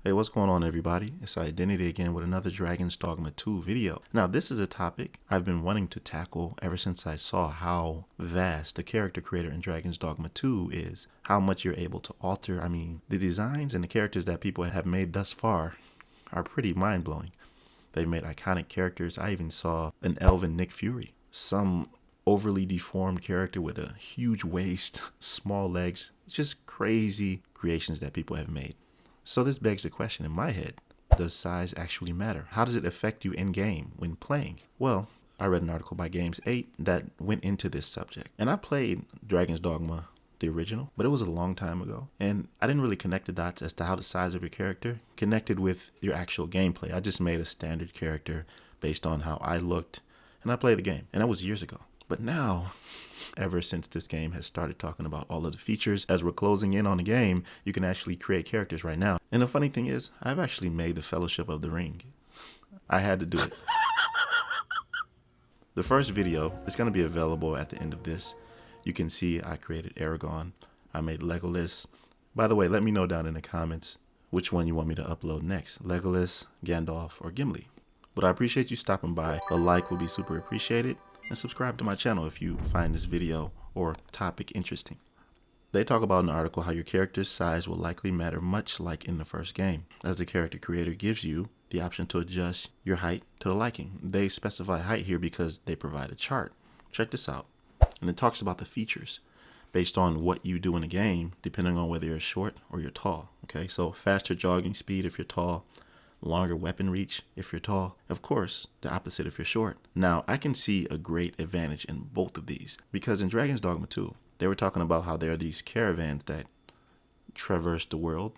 Hey, what's going on, everybody? It's Identity again with another Dragon's Dogma 2 video. Now, this is a topic I've been wanting to tackle ever since I saw how vast the character creator in Dragon's Dogma 2 is, how much you're able to alter. I mean, the designs and the characters that people have made thus far are pretty mind-blowing. They've made iconic characters. I even saw an elven Nick Fury, some overly deformed character with a huge waist, small legs, just crazy creations that people have made. So this begs the question in my head, does size actually matter? How does it affect you in game when playing? Well, I read an article by 𝐤𝐤𝐬 that went into this subject. And I played Dragon's Dogma, the original, but it was a long time ago. And I didn't really connect the dots as to how the size of your character connected with your actual gameplay. I just made a standard character based on how I looked, and I played the game. And that was years ago. But now, ever since this game has started talking about all of the features, as we're closing in on the game, you can actually create characters right now. And the funny thing is, I've actually made the Fellowship of the Ring. I had to do it. The first video is going to be available at the end of this. You can see I created Aragorn. I made Legolas. By the way, let me know down in the comments which one you want me to upload next, Legolas, Gandalf, or Gimli. But I appreciate you stopping by. A like would be super appreciated. And subscribe to my channel if you find this video or topic interesting. They talk about in the article how your character's size will likely matter much like in the first game, as the character creator gives you the option to adjust your height to the liking. They specify height here because they provide a chart. Check this out. And it talks about the features based on what you do in the game, depending on whether you're short or you're tall. Okay, so faster jogging speed if you're tall, longer weapon reach if you're tall, of course the opposite if you're short. Now I can see a great advantage in both of these, because in Dragon's Dogma 2 they were talking about how there are these caravans that traverse the world,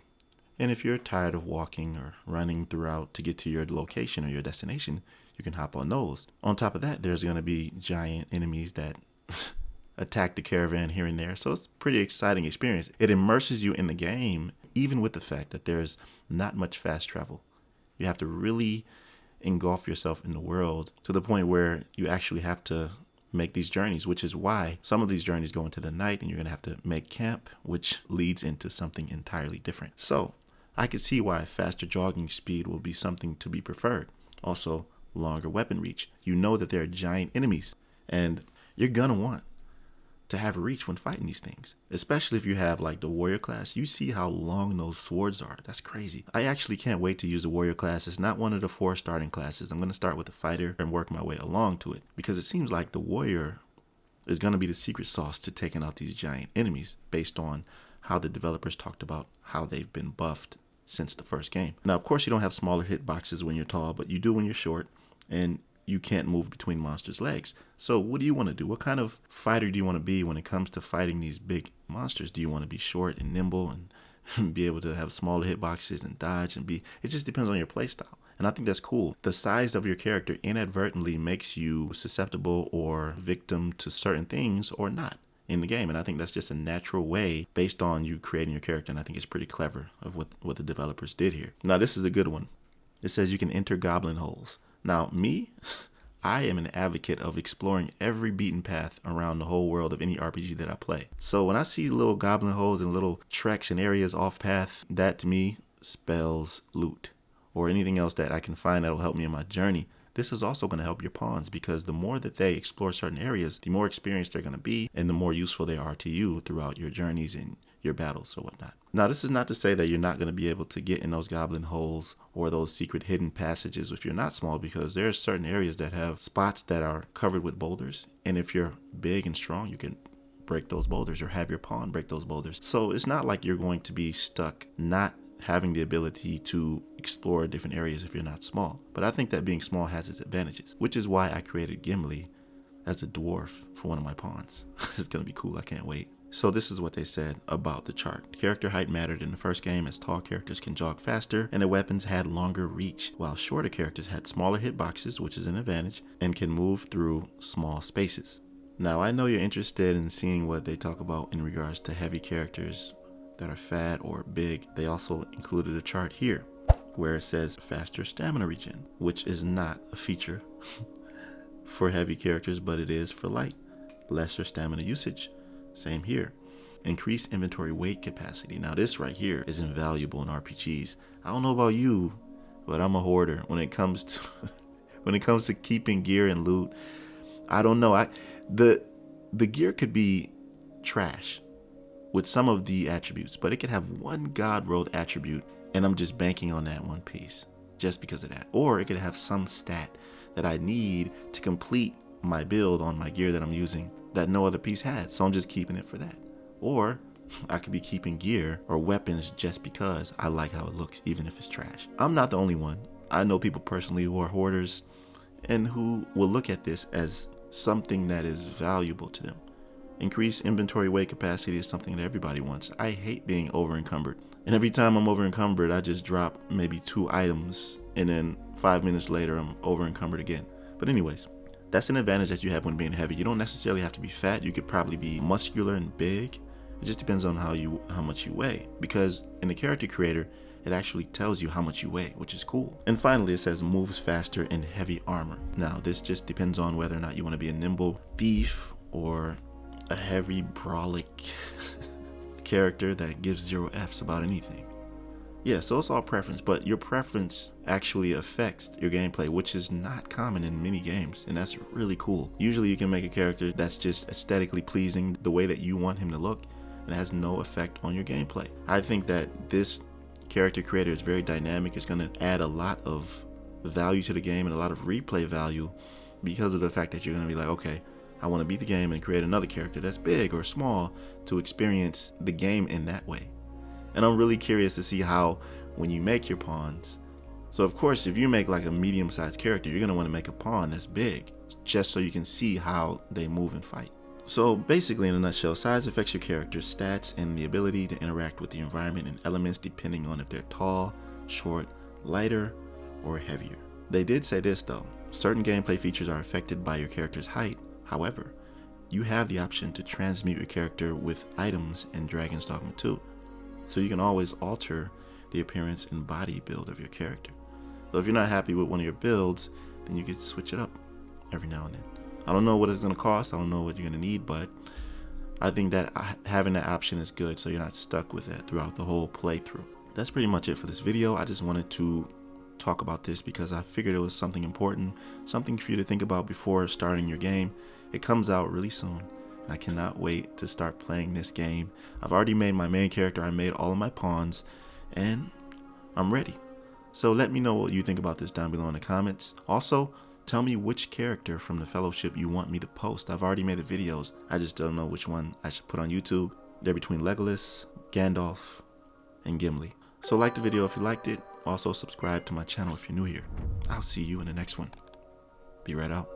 and if you're tired of walking or running throughout to get to your location or your destination, you can hop on those. On top of that, there's going to be giant enemies that attack the caravan here and there, so it's a pretty exciting experience. It immerses you in the game, even with the fact that there's not much fast travel. You have to really engulf yourself in the world to the point where you actually have to make these journeys, which is why some of these journeys go into the night and you're going to have to make camp, which leads into something entirely different. So I could see why faster jogging speed will be something to be preferred. Also, longer weapon reach. You know that there are giant enemies and you're going to want to have reach when fighting these things, especially if you have like the warrior class. You see how long those swords are. That's crazy. I actually can't wait to use the warrior class. It's not one of the 4 starting classes. I'm going to start with the fighter and work my way along to it, because it seems like the warrior is going to be the secret sauce to taking out these giant enemies based on how the developers talked about how they've been buffed since the first game. Now, of course, you don't have smaller hitboxes when you're tall, but you do when you're short, and you can't move between monsters' legs. So what do you want to do? What kind of fighter do you want to be when it comes to fighting these big monsters? Do you want to be short and nimble and be able to have smaller hitboxes and dodge and be... It just depends on your playstyle. And I think that's cool. The size of your character inadvertently makes you susceptible or victim to certain things or not in the game. And I think that's just a natural way based on you creating your character. And I think it's pretty clever of what the developers did here. Now, this is a good one. It says you can enter goblin holes. Now, me, I am an advocate of exploring every beaten path around the whole world of any RPG that I play. So when I see little goblin holes and little treks and areas off path, that to me spells loot or anything else that I can find that will help me in my journey. This is also going to help your pawns, because the more that they explore certain areas, the more experienced they're going to be and the more useful they are to you throughout your journeys and your battles or whatnot. Now, this is not to say that you're not going to be able to get in those goblin holes or those secret hidden passages if you're not small, because there are certain areas that have spots that are covered with boulders. And if you're big and strong, you can break those boulders or have your pawn break those boulders. So it's not like you're going to be stuck not having the ability to explore different areas if you're not small. But I think that being small has its advantages, which is why I created Gimli as a dwarf for one of my pawns. It's going to be cool. I can't wait. So this is what they said about the chart. Character height mattered in the first game, as tall characters can jog faster and their weapons had longer reach, while shorter characters had smaller hitboxes, which is an advantage, and can move through small spaces. Now, I know you're interested in seeing what they talk about in regards to heavy characters that are fat or big. They also included a chart here where it says faster stamina regen, which is not a feature for heavy characters, but it is for light. Lesser stamina usage, same here. increased inventory weight capacity. Now this right here is invaluable in RPGs. I don't know about you, but I'm a hoarder when it comes to when it comes to keeping gear and loot. I don't know. The gear could be trash with some of the attributes, but it could have one god rolled attribute, and I'm just banking on that one piece just because of that. Or it could have some stat that I need to complete my build on my gear that I'm using that no other piece has, so I'm just keeping it for that. Or I could be keeping gear or weapons just because I like how it looks, even if it's trash. I'm not the only one. I know people personally who are hoarders and who will look at this as something that is valuable to them. Increased inventory weight capacity is something that everybody wants. I hate being over encumbered. And every time I'm over encumbered, I just drop maybe 2 items and then 5 minutes later, I'm over encumbered again. But anyways, that's an advantage that you have when being heavy. You don't necessarily have to be fat. You could probably be muscular and big. It just depends on how much you weigh. Because in the character creator, it actually tells you how much you weigh, which is cool. And finally, it says moves faster in heavy armor. Now, this just depends on whether or not you want to be a nimble thief or a heavy brolic character that gives 0 Fs about anything. Yeah, so it's all preference, but your preference actually affects your gameplay, which is not common in many games, and that's really cool. Usually you can make a character that's just aesthetically pleasing the way that you want him to look, and it has no effect on your gameplay. I think that this character creator is very dynamic. It's going to add a lot of value to the game and a lot of replay value because of the fact that you're going to be like, okay, I want to beat the game and create another character that's big or small to experience the game in that way. And I'm really curious to see how, when you make your pawns, so of course, if you make like a medium-sized character, you're going to want to make a pawn that's big, just so you can see how they move and fight. So basically, in a nutshell, size affects your character's stats and the ability to interact with the environment and elements depending on if they're tall, short, lighter, or heavier. They did say this though, certain gameplay features are affected by your character's height. However, you have the option to transmute your character with items in Dragon's Dogma 2. So you can always alter the appearance and body build of your character. So if you're not happy with one of your builds, then you can switch it up every now and then. I don't know what it's going to cost. I don't know what you're going to need, but I think that having that option is good so you're not stuck with that throughout the whole playthrough. That's pretty much it for this video. I just wanted to talk about this because I figured it was something important, something for you to think about before starting your game. It comes out really soon. I cannot wait to start playing this game. I've already made my main character. I made all of my pawns and I'm ready. So let me know what you think about this down below in the comments. Also, tell me which character from the Fellowship you want me to post. I've already made the videos. I just don't know which one I should put on YouTube. They're between Legolas, Gandalf, and Gimli. So like the video if you liked it. Also subscribe to my channel if you're new here. I'll see you in the next one. Be right out.